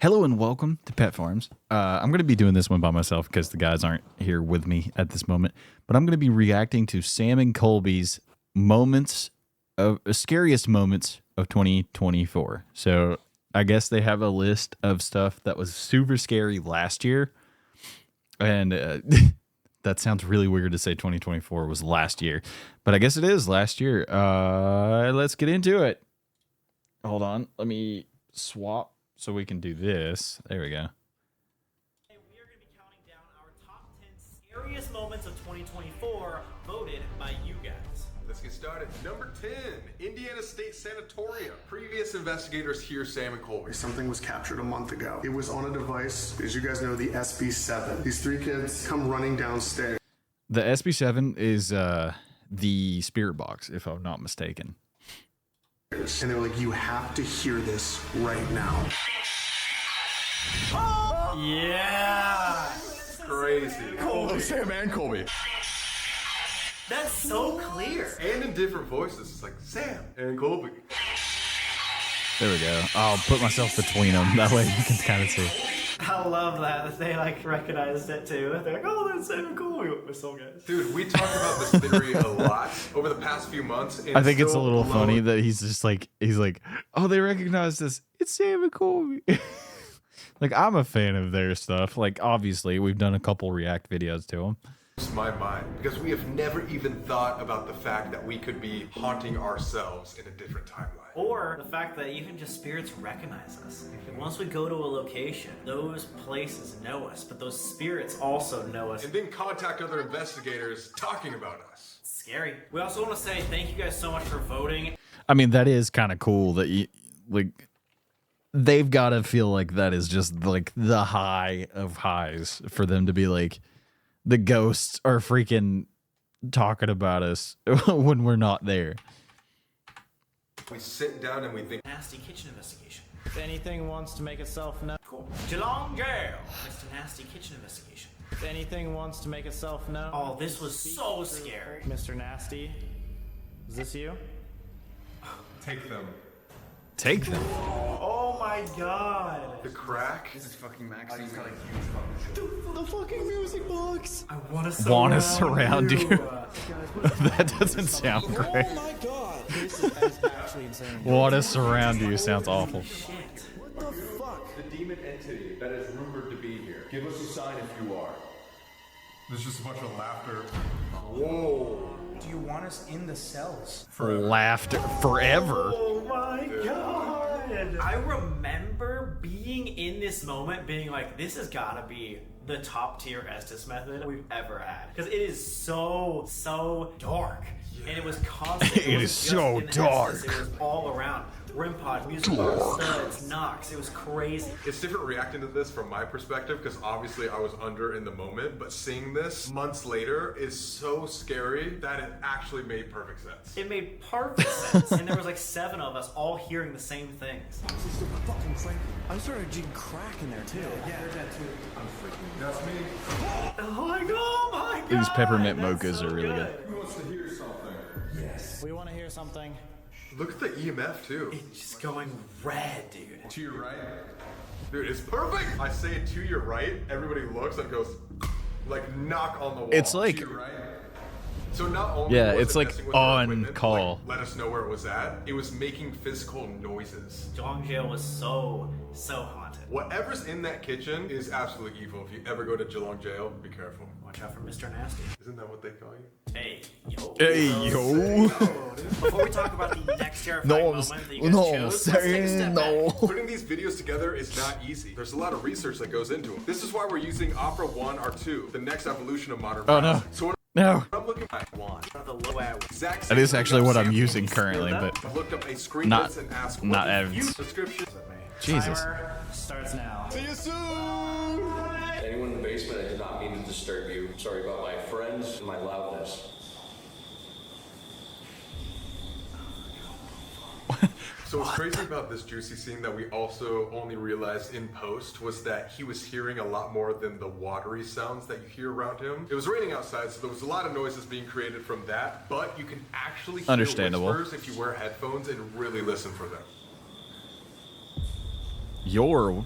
Hello and welcome to PettFarms. I'm going to be doing this one by myself because the guys aren't here with me at this moment. But I'm going to be reacting to Sam and Colby's scariest moments of 2024. So I guess they have a list of stuff that was super scary last year. And that sounds really weird to say 2024 was last year. But I guess it is last year. Let's get into it. Hold on. Let me swap. So we can do this. There we go. We are going to be counting down our top 10 scariest moments of 2024 voted by you guys. Let's get started. Number 10, Indiana State Sanatorium. Previous investigators hear Sam and Colby. Something was captured a month ago. It was on a device, as you guys know, the SB7. These three kids come running downstairs. The SB7 is the spirit box, if I'm not mistaken. And they're like, you have to hear this right now. Yeah! Crazy. Oh, Sam and Colby. That's so clear. And in different voices. It's like Sam and Colby. There we go. I'll put myself between them. That way you can kind of see. I love that they like recognized it too. They're like, oh, that's so cool. We're so good. Dude, we talked about this theory a lot over the past few months. And I think it's a little funny that he's like, oh, they recognize this. It's Sam and Colby. Like, I'm a fan of their stuff. Like, obviously, we've done a couple React videos to them. My mind, because we have never even thought about the fact that we could be haunting ourselves in a different timeline. Or the fact that even just spirits recognize us. Once we go to a location, those places know us, but those spirits also know us. And then contact other investigators talking about us. Scary. We also want to say thank you guys so much for voting. I mean, that is kind of cool that you, like, they've got to feel like that is just like the high of highs for them to be like, the ghosts are freaking talking about us when we're not there. We sit down and we think, Nasty kitchen investigation. If anything wants to make itself known. Cool. Geelong Jail. Mr. Nasty kitchen investigation. If anything wants to make itself known. Oh, this was so scary. Mr. Nasty, is this you? take them. Take them. Oh my god. The crack. This is fucking Maxine. The fucking music box. I want to surround you. That doesn't sound great. Oh my god. This is actually insane. Want to surround you sounds awful. Shit. What the fuck? The demon entity that is rumored to be here. Give us a sign if you are. There's just a bunch of laughter. Whoa. Do you want us in the cells? Laughter forever. Oh my god. I remember being in this moment being like, this has got to be the top tier Estes method we've ever had. Because it is so dark. Yeah. And it was constant. It is so dark. Estes, it was all around. Rim pod, music box, studs, knocks. It was crazy. It's different reacting to this from my perspective because obviously I was under in the moment, but seeing this months later is so scary that it actually made perfect sense. It made perfect sense. And there was like 7 of us all hearing the same things. I started getting crack in there too. Yeah, I heard that too. I'm freaking. That's me. Oh my god. These peppermint That's mochas so are really good. Who wants to hear something? Yes. We want to hear something. Look at the EMF too. It's just going red, dude. To your right. Dude, it's perfect. I say it to your right, everybody looks and goes, like, knock on the wall. It's like- to your right. So not only Yeah, was it's it like messing with our on equipment, call. like, let us know where it was at. It was making physical noises. Geelong Jail was so haunted. Whatever's in that kitchen is absolutely evil. If you ever go to Geelong Jail, be careful. Watch out for Mr. Nasty. Isn't that what they call you? Hey, yo. Hey, yo. Before we talk about the next terrifying No, moment that you guys no, chose, let's take a step back. Putting these videos together is not easy. There's a lot of research that goes into them. This is why we're using Opera 1 or 2, the next evolution of modern Oh, no. rap. So what No. I'm looking at one. The low ad. Exact That is same actually thing what I've I'm sampled. using currently, but I looked up a screen not- list and asked not what evidence. description. Jesus. Timer starts now. See you soon! Anyone in the basement, I did not mean to disturb you. Sorry about my friends and my loudness. So what's crazy about this juicy scene that we also only realized in post was that he was hearing a lot more than the watery sounds that you hear around him. It was raining outside, so there was a lot of noises being created from that, but you can actually hear Understandable. whispers if you wear headphones and really listen for them. Your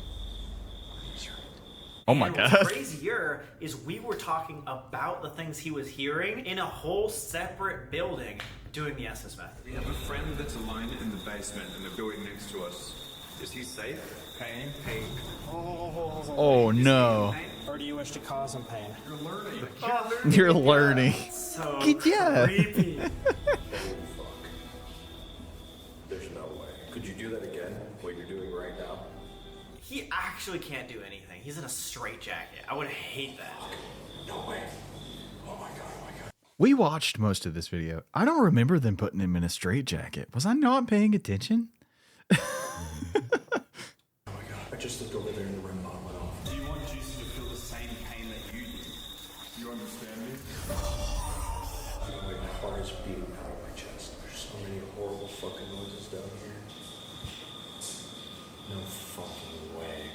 Oh my and God. What's crazier is we were talking about the things he was hearing in a whole separate building doing the Estes method. We have a friend that's alone in the basement in the building next to us. Is he safe? Pain? Oh no. Or do you wish to cause him pain? You're learning. You're learning. So Yeah. creepy. Fuck. There's no way. Could you do that again? What you're doing right now? He actually can't do anything. He's in a straitjacket. I would hate that. No way. Oh my god, oh my god. We watched most of this video. I don't remember them putting him in a straitjacket. Was I not paying attention? Oh my god. I just looked over there and the REM bomb went off. Do you want Juicy to feel the same pain that you do? You understand me? No way, my heart is beating out of my chest. There's so many horrible fucking noises down here. No fucking way.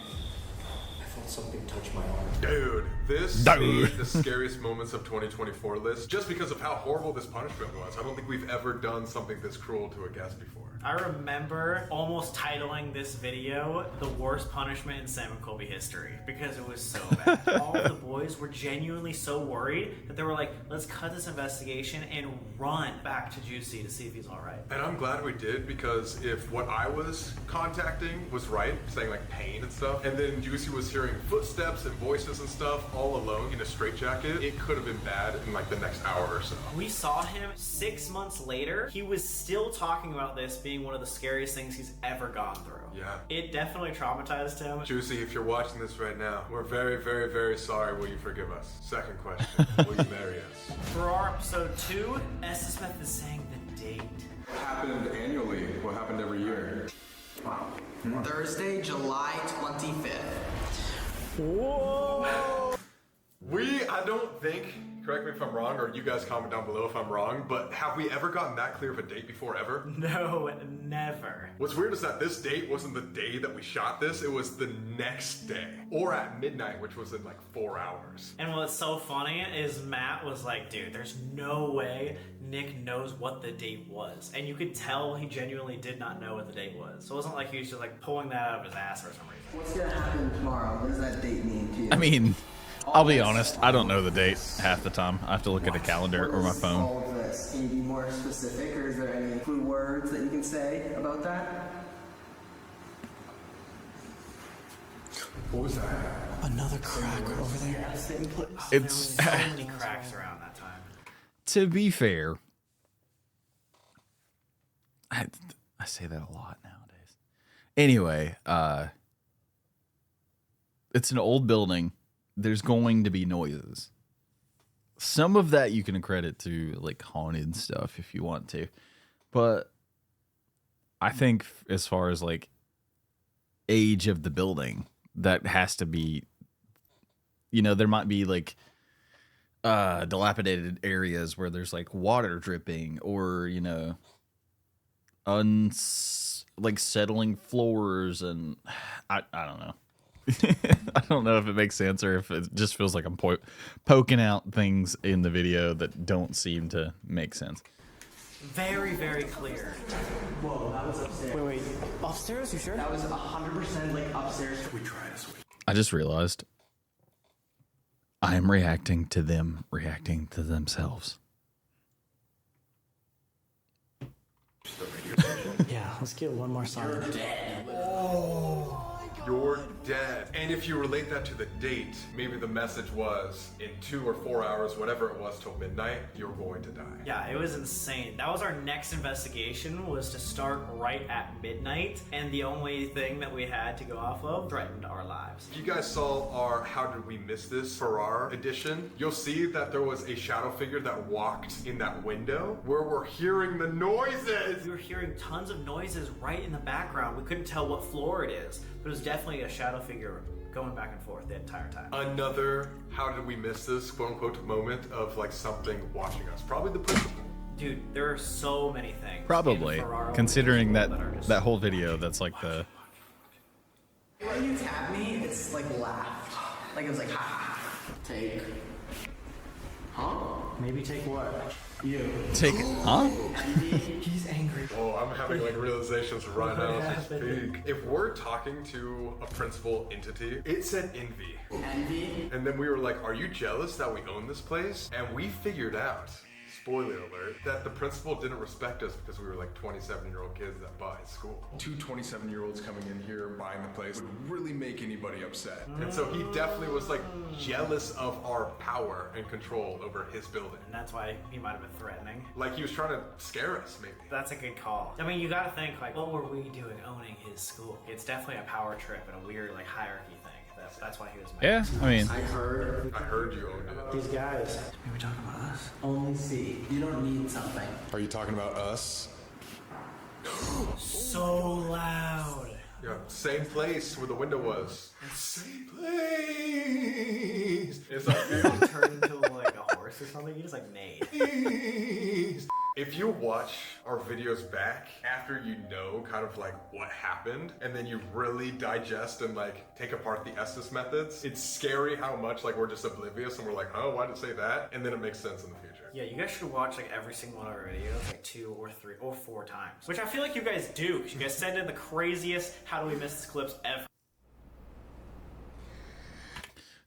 I felt something touch my arm. Dude, this Dude. made the scariest moments of 2024 list just because of how horrible this punishment was. I don't think we've ever done something this cruel to a guest before. I remember almost titling this video the worst punishment in Sam and Colby history because it was so bad. All of the boys were genuinely so worried that they were like, let's cut this investigation and run back to Juicy to see if he's all right. And I'm glad we did, because if what I was contacting was right, saying like pain and stuff, and then Juicy was hearing footsteps and voices and stuff all alone in a straitjacket, it could have been bad in like the next hour or so. We saw him 6 months later. He was still talking about this being one of the scariest things he's ever gone through. Yeah. It definitely traumatized him. Juicy, if you're watching this right now, we're very, very, very sorry. Will you forgive us? Second question, will you marry us? For our episode 2, Estes Smith is saying the date. What happened annually? What happened every year? Thursday, July 25th. I don't think, correct me if I'm wrong, or you guys comment down below if I'm wrong, but have we ever gotten that clear of a date before, ever? No, never. What's weird is that this date wasn't the day that we shot this, it was the next day. Or at midnight, which was in like 4 hours. And what's so funny is Matt was like, dude, there's no way Nick knows what the date was. And you could tell he genuinely did not know what the date was. So it wasn't like he was just like pulling that out of his ass for some reason. What's gonna happen tomorrow? What does that date mean to you? I mean, I'll be honest. I don't know the date half the time. I have to look at a calendar or my What is phone. all of this? Can you be more specific, or is there any clue words that you can say about that? What was that? Another crack over there. It's There was so many cracks around that time. to be fair. I say that a lot nowadays. Anyway, it's an old building. There's going to be noises. Some of that you can credit to like haunted stuff if you want to. But I think as far as like age of the building, that has to be, you know, there might be like dilapidated areas where there's like water dripping or, you know, like settling floors, and I don't know. I don't know if it makes sense or if it just feels like I'm poking out things in the video that don't seem to make sense. Very, very clear. Whoa, that was upstairs. Wait, upstairs? You sure? That was 100% like upstairs. We tried this week. I just realized I am reacting to them reacting to themselves. Yeah, let's get one more song. You're dead. And if you relate that to the date, maybe the message was in 2 or 4 hours, whatever it was, till midnight, you're going to die. Yeah, it was insane. That was our next investigation, was to start right at midnight, and the only thing that we had to go off of threatened our lives. If you guys saw our How Did We Miss This Farrar edition, you'll see that there was a shadow figure that walked in that window where we're hearing the noises. We were hearing tons of noises right in the background. We couldn't tell what floor it is, but it was definitely a shadow figure going back and forth the entire time. Another How Did We Miss This quote unquote moment of like something watching us. Probably the principal. Dude, there are so many things. Probably, in Ferraro considering that are just- that whole video, that's like the... When you tap me, it's like laughed. Like it was like, ha ha ha. Take. Huh? Maybe take what? You. Take it, huh? He's angry. Oh, I'm having like realizations right now as we speak. If we're talking to a principal entity, it said envy. Envy? And then we were like, are you jealous that we own this place? And we figured out, spoiler alert, that the principal didn't respect us because we were like 27-year-old kids that bought his school. Two 27-year-olds coming in here and buying the place would really make anybody upset. And so he definitely was like jealous of our power and control over his building. And that's why he might have been threatening. Like he was trying to scare us, maybe. That's a good call. I mean, you gotta think, like, what were we doing owning his school? It's definitely a power trip and a weird, like, hierarchy thing. That's why he was mad. Yeah, I mean, I heard you owned it. These guys. Are we talking about us? Only C. You don't need something. Are you talking about us? So loud. Yeah, same place where the window was. Same place. It's like, He turned into like a horse or something. He just like neighed. please. If you watch our videos back after you know kind of like what happened, and then you really digest and like take apart the Estes methods, it's scary how much like we're just oblivious and we're like, oh, why did it say that? And then it makes sense in the future. Yeah, you guys should watch like every single one of our videos like 2 or 3 or 4 times. Which I feel like you guys do, because you guys send in the craziest how do we miss this clips ever.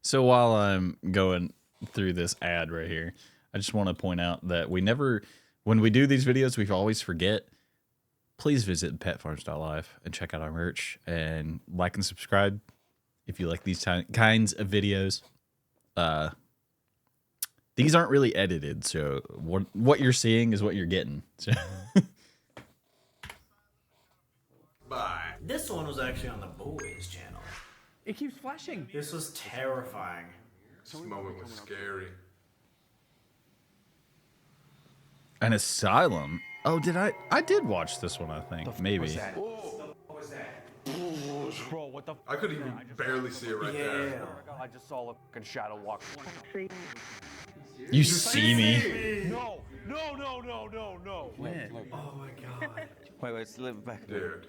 so while I'm going through this ad right here, I just want to point out that when we do these videos, we always forget. Please visit PettFarms.live and check out our merch and like and subscribe if you like these kinds of videos. These aren't really edited, so what you're seeing is what you're getting. So. Bye. This one was actually on the Boys channel. It keeps flashing. This was terrifying. This moment was scary. An asylum. Oh, I did watch this one, I think. Maybe. What was that? Bro, what the? I could even barely see it right there. I just saw a fucking shadow walk. You see me. No. When? Oh my god. Wait, slip back. Dude.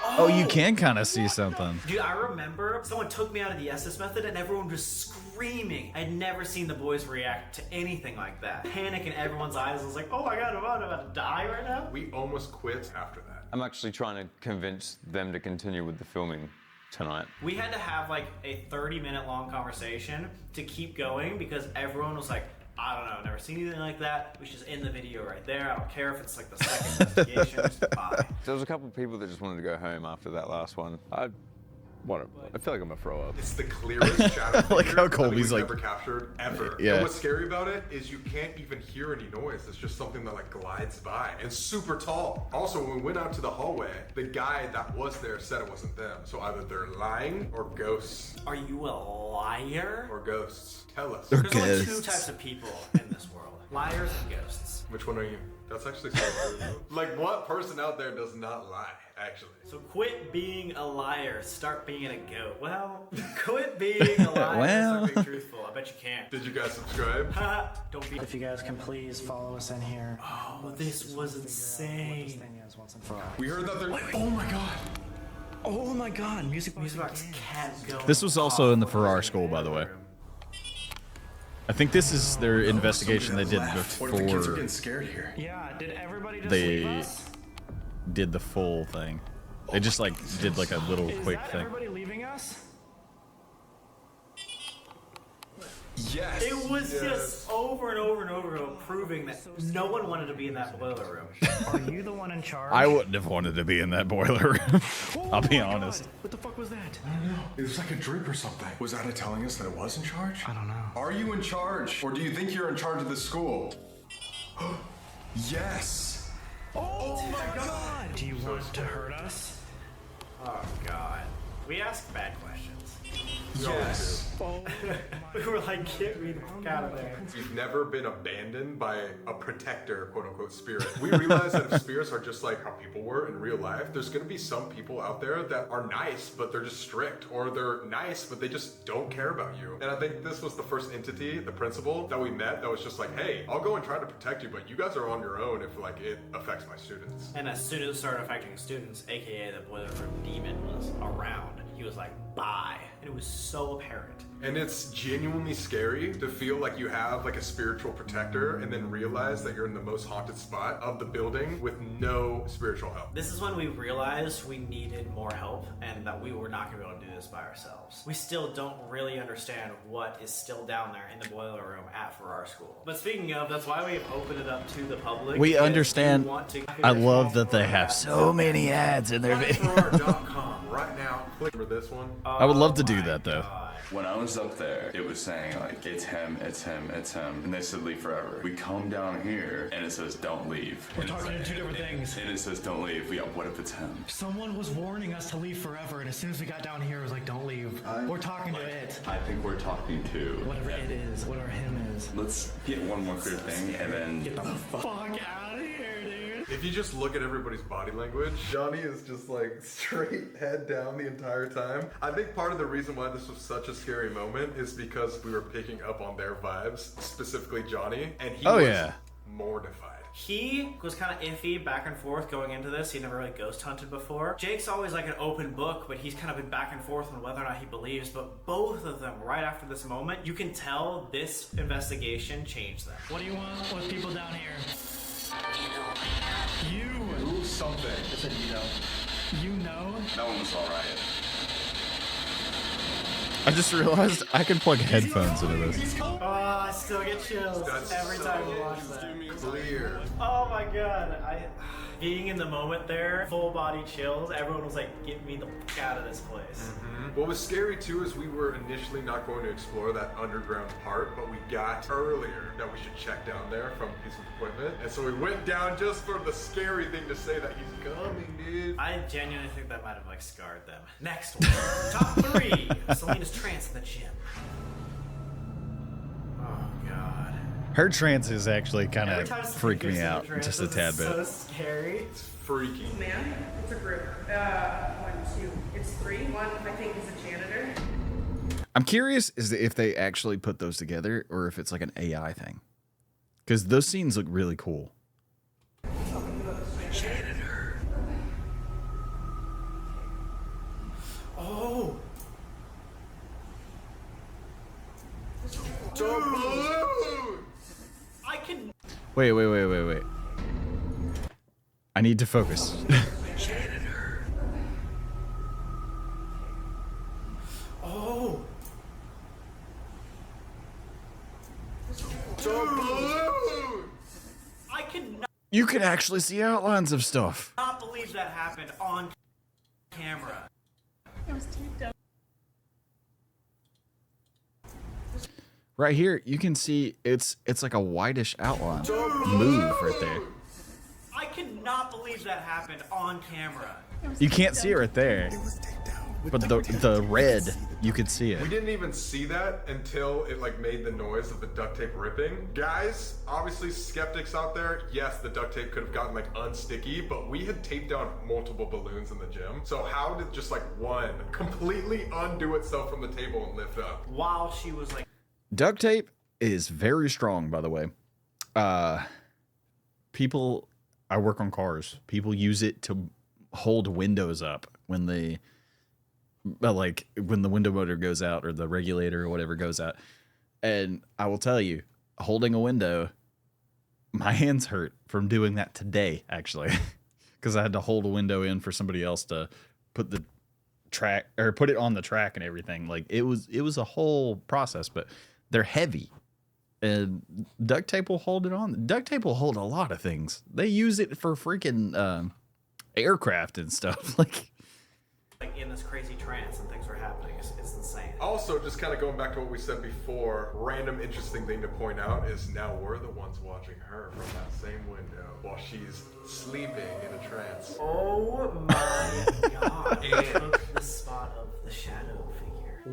Oh, you can kind of see something. Dude, I remember someone took me out of the Estes method and everyone was screaming. I'd never seen the boys react to anything like that. Panic in everyone's eyes. I was like, oh my god, I'm about to die right now. We almost quit after that. I'm actually trying to convince them to continue with the filming tonight. We had to have like a 30-minute long conversation to keep going because everyone was like, I don't know, I've never seen anything like that. We should just end the video right there. I don't care if it's like the second investigation. Just bye. There was a couple of people that just wanted to go home after that last one. I feel like I'm gonna throw up. It's the clearest shadow Like how figure Colby's that we've like- ever captured ever. Yeah. And what's scary about it is you can't even hear any noise. It's just something that like glides by and super tall. Also, when we went out to the hallway, the guy that was there said it wasn't them. So either they're lying or ghosts. Are you a liar? Or ghosts. Tell us. There's only 2 types of people in this world. Liars and ghosts. Which one are you? That's actually so true. Like what person out there does not lie, actually? So quit being a liar, start being a goat. Well, quit being a liar, Well. start being truthful. I bet you can't. Did you guys subscribe? Ha! Don't be. If you guys can please follow us in here. Oh, this was insane. Thing is once and for all. We heard that they're. Oh my god. Oh my god, music Musicbox kept going. This was also in the off Farrar when School, by the way. room. I think this is their investigation they did What if the kids are before getting scared here? Yeah, did everybody just leave they us? did the full thing. They just like did like a little Is quick that thing. everybody leaving us? Yes. It was just over and over and over again proving that no one wanted to be in that boiler room. Are you the one in charge? I wouldn't have wanted to be in that boiler room. I'll be Oh my honest. God. What the fuck was that? I don't know. It was like a drip or something. Was Anna telling us that it was in charge? I don't know. Are you in charge? Or do you think you're in charge of the school? Yes. Oh my god! Do you want to hurt us? Oh god. We asked bad questions. Yes. We were like, get me the fuck out of there. You've never been abandoned by a protector, quote unquote, spirit. We realize that if spirits are just like how people were in real life, there's gonna be some people out there that are nice, but they're just strict, or they're nice, but they just don't care about you. And I think this was the first entity, the principal, that we met that was just like, hey, I'll go and try to protect you, but you guys are on your own if like it affects my students. And as soon as it started affecting students, aka the boiler room demon was around, he was like, bye. And it was so apparent. And it's genuinely scary to feel like you have like a spiritual protector and then realize that you're in the most haunted spot of the building with no spiritual help. This is when we realized we needed more help and that we were not going to be able to do this by ourselves. We still don't really understand what is still down there in the boiler room for our school. But speaking of, that's why we've opened it up to the public. We understand. I love that they have so many ads in their video. Right now, click for this one. I would love to do that though. When I was up there, it was saying like, it's him, it's him, it's him, and they said leave forever. We come down here, and it says don't leave. We're talking two different things. And it says don't leave. Yeah, what if it's him? Someone was warning us to leave forever, and as soon as we got down here, it was like, don't leave. We're talking to it. I think we're talking to whatever it is, whatever him is. Let's get one more clear thing, and then get the fuck out of here, dude. If you just look at everybody's body language, Johnny is just like straight head down the entire time. I think part of the reason why this was such a scary moment is because we were picking up on their vibes, specifically Johnny, and he was mortified. He was kind of iffy back and forth going into this. He never really ghost hunted before. Jake's always like an open book, but he's kind of been back and forth on whether or not he believes. But both of them, right after this moment, you can tell this investigation changed them. What do you want with people down here? You. Ooh, something. I said you know. You know? That one was alright. I just realized I can plug headphones into this. Oh, I still get chills every time we watch that. Clear. Oh my god. Being in the moment there, full body chills, everyone was like, get me the fuck out of this place. What was scary too is we were initially not going to explore that underground part, but we got earlier that we should check down there from a piece of equipment. And so we went down just for the scary thing to say that he's coming, dude. I genuinely think that might have like scarred them. Next one. Top 3. Selena's trance in the gym. Oh god. Her trances actually kind Every of time freak Selena's me in out the trance, just a tad bit. It's so scary. It's freaky. Man, it's a group. 1, 2. It's 3. One, I think, is a janitor. I'm curious if they actually put those together or if it's like an AI thing. Because those scenes look really cool. Janitor. Oh. I can. Wait. I need to focus. Janitor. Oh. I cannot. You can actually see outlines of stuff. Not believe that happened on camera. It was taped up. Right here, you can see it's like a whitish outline move right there. I cannot believe that happened on camera. You can't see it right there, but the red, you could see it. We didn't even see that until it like made the noise of the duct tape ripping. Guys, obviously skeptics out there, yes, the duct tape could have gotten like unsticky, but we had taped down multiple balloons in the gym. So how did just like one completely undo itself from the table and lift up? While she was like... Duct tape is very strong, by the way. People, I work on cars. People use it to hold windows up when they, like when the window motor goes out or the regulator or whatever goes out. And I will tell you, holding a window, my hands hurt from doing that today, actually, because I had to hold a window in for somebody else to put the track or put it on the track and everything. Like it was a whole process, but they're heavy. And duct tape will hold it on. Duct tape will hold a lot of things. They use it for freaking aircraft and stuff. Like in this crazy trance and things were happening. It's insane. Also, just kind of going back to what we said before, random interesting thing to point out is now we're the ones watching her from that same window while she's sleeping in a trance. Oh my god. It took the spot of the shadow figure.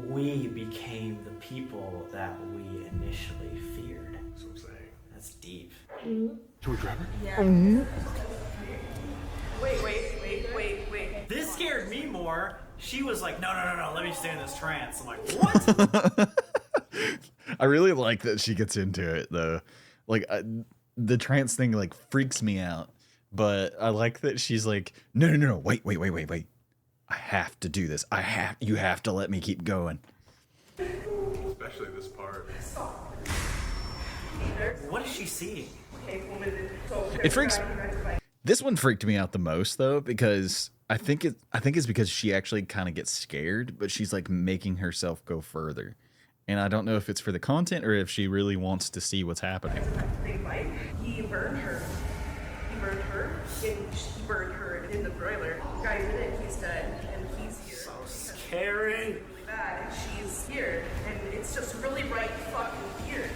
We became the people that we initially feared. That's what I'm saying. That's deep. Should we grab her? Yeah. Wait. This scared me more. She was like, no, let me stay in this trance. I'm like, what? I really like that she gets into it though. Like the trance thing like freaks me out, but I like that she's like, no, wait. I have to do this. You have to let me keep going. especially this part. What is she seeing? It freaks. This one freaked me out the most though, because I think it's because she actually kind of gets scared, but she's like making herself go further. And I don't know if it's for the content or if she really wants to see what's happening. He burned her. He burned her in the broiler. Guy's in it, he's dead, and he's here. So scary. Really bad, and she's here, and it's just really bright fucking here.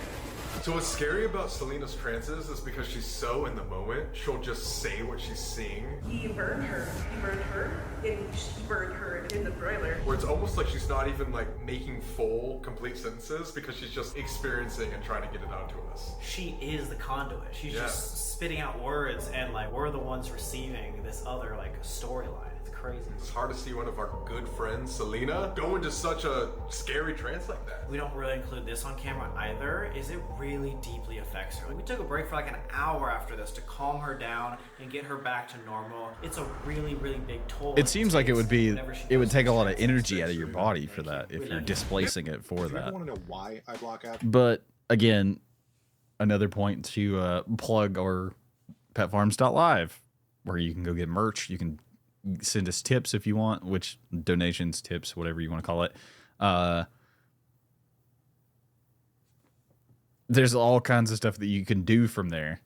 So what's scary about Selena's trances is because she's so in the moment, she'll just say what she's seeing. He burned her. He burned her in the broiler. Where it's almost like she's not even like making full, complete sentences because she's just experiencing and trying to get it out to us. She is the conduit. She's just spitting out words, and like we're the ones receiving this other like storyline. It's crazy. It's hard to see one of our good friends, Selena, go into such a scary trance like that. We don't really include this on camera either. Is it really deeply affects her? We took a break for like an hour after this to calm her down and get her back to normal. It's a really, really big toll. It seems like it would take a lot of energy out of your body for that if you're displacing it for that. I want to know why I block out. But again, another point to plug our PettFarms.live, where you can go get merch. You can send us tips if you want, which donations, tips, whatever you want to call it. There's all kinds of stuff that you can do from there.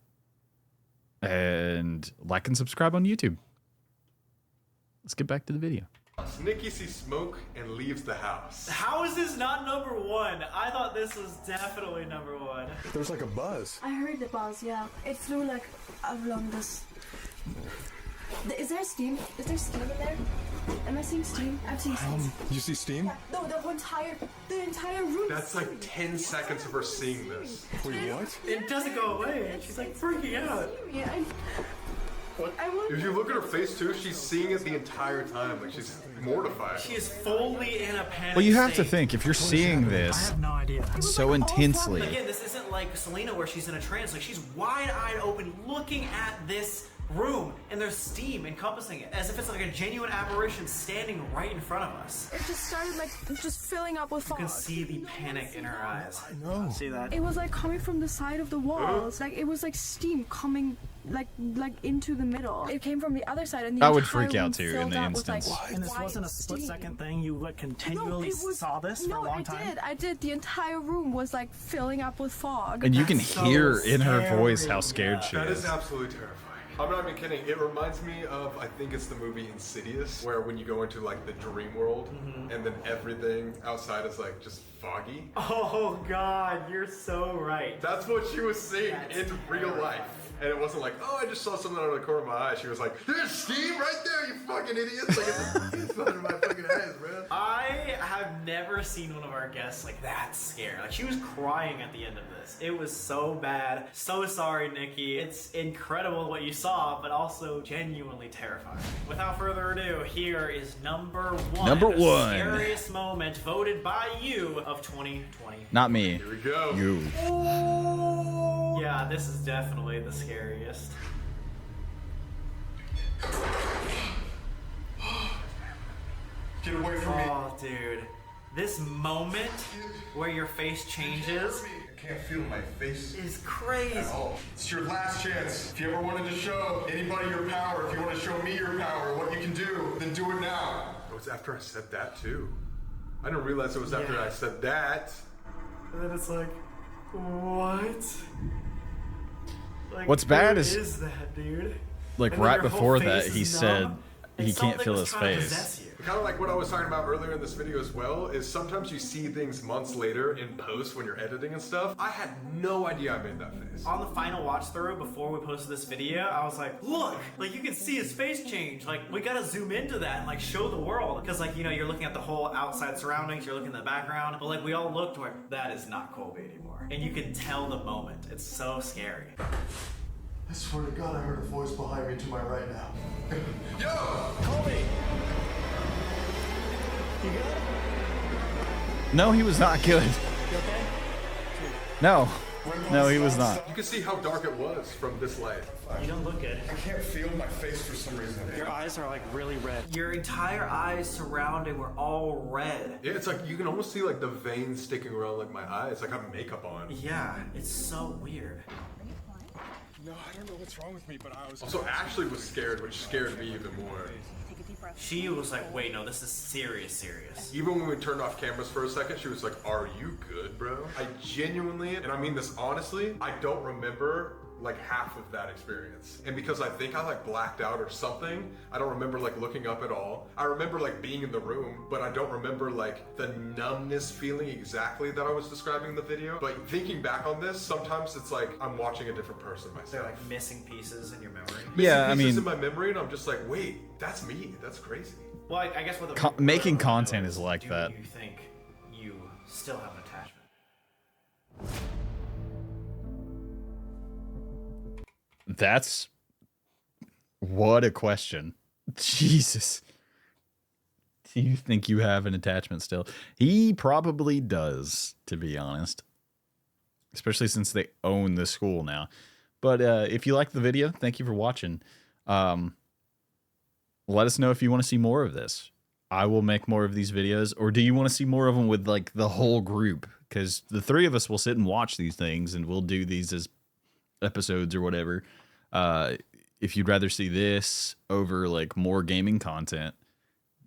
And like and subscribe on YouTube. Let's get back to the video. Nikki sees smoke and leaves the house. How is this not number one? I thought this was definitely number one. There's like a buzz. I heard the buzz, yeah. It flew like along this. Is there steam? Is there steam in there? Am I seeing steam? I'm seeing steam. You see steam? Yeah. No, the entire room. That's like 10 seconds of her seeing this. Wait, what? It doesn't go away. She's like freaking out. Yeah, If you look at her face too, she's seeing it the entire time. Like she's mortified. She is fully in a panic. Well, you have to state. think, if you're seeing I this have no idea. so intensely. Again, this isn't like Selena where she's in a trance. Like she's wide-eyed open looking at this room, and there's steam encompassing it as if it's like a genuine apparition standing right in front of us. It just started like just filling up with fog. You can see the panic in her eyes. I know. See that? It was like coming from the side of the walls. Like it was like steam coming like into the middle. It came from the other side, and I would freak out too in the instance. instance. And this wasn't a split-second thing? You like continually saw this for a long time? I did. The entire room was like filling up with fog. And you can so hear in her scary. voice how scared she That is. is absolutely terrifying. I'm not even kidding. It reminds me of, I think it's the movie Insidious, where when you go into like the dream world and then everything outside is like just foggy. Oh God, you're so right. That's what she was seeing in real life. And it wasn't like, oh, I just saw something out of the corner of my eye. She was like, there's steam right there, you fucking idiots. Like, it's under my fucking eyes, man. I have never seen one of our guests like that scared. Like she was crying at the end of this. It was so bad. So sorry, Nikki. It's incredible what you saw, but also genuinely terrifying. Without further ado, here is number one. Number the one. Scariest moment voted by you of 2020. Not me. Here we go. You. Yeah, this is definitely the scariest. Get away from me. Oh, dude. This moment where your face changes I can't feel my face is crazy. at all. It's your last chance. If you ever wanted to show anybody your power, if you want to show me your power, what you can do, then do it now. It was after I said that too. I didn't realize it was after I said that. And then it's like, what? Like, What's bad who is that, dude? like And then right your whole before that face he is said numb, he and can't something feel was his trying to face. possess you. Kind of like what I was talking about earlier in this video as well, is sometimes you see things months later in post when you're editing and stuff. I had no idea I made that face. On the final watch through before we posted this video, I was like, look, like you can see his face change. Like we gotta zoom into that and like show the world. Cause like, you know, you're looking at the whole outside surroundings, you're looking at the background, but like we all looked like that is not Colby anymore. And you can tell the moment. It's so scary. I swear to God, I heard a voice behind me to my right now. Yo! Colby! You good? No, he was not good. You okay? No. No, he was not. You can see how dark it was from this light. You don't look good. I can't feel my face for some reason. Your eyes are like really red. Your entire eyes surrounding were all red. Yeah, it's like you can almost see like the veins sticking around like my eyes. Like I have makeup on. Yeah, it's so weird. No, I don't know what's wrong with me, but I was... Also, Ashley was scared, which scared me even more. She was like, wait, no, this is serious. Even when we turned off cameras for a second, she was like, are you good, bro? I genuinely, and I mean this honestly, I don't remember like half of that experience. And because I think I like blacked out or something, I don't remember like looking up at all. I remember like being in the room, but I don't remember like the numbness feeling exactly that I was describing in the video. But thinking back on this, sometimes it's like I'm watching a different person myself. They're like missing pieces in your memory. Yeah, I mean, in my memory, and I'm just like, wait, that's me. That's crazy. Well, I guess what making content is like that. Do you think you still have an attachment? That's what a question. Jesus. Do you think you have an attachment still? He probably does, to be honest. Especially since they own the school now. But if you like the video, thank you for watching. Let us know if you want to see more of this. I will make more of these videos. Or do you want to see more of them with like the whole group? Because the three of us will sit and watch these things, and we'll do these as episodes or whatever. If you'd rather see this over like more gaming content,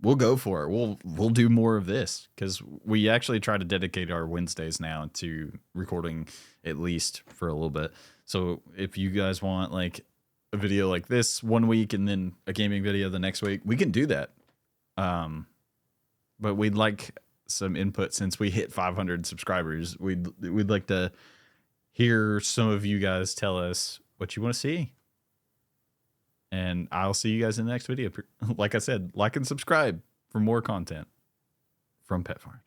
we'll go for it. We'll do more of this, because we actually try to dedicate our Wednesdays now to recording at least for a little bit. So if you guys want like a video like this one week and then a gaming video the next week, we can do that. But we'd like some input since we hit 500 subscribers. We'd like to hear some of you guys tell us what you want to see. And I'll see you guys in the next video. Like I said, like and subscribe for more content from PettFarms.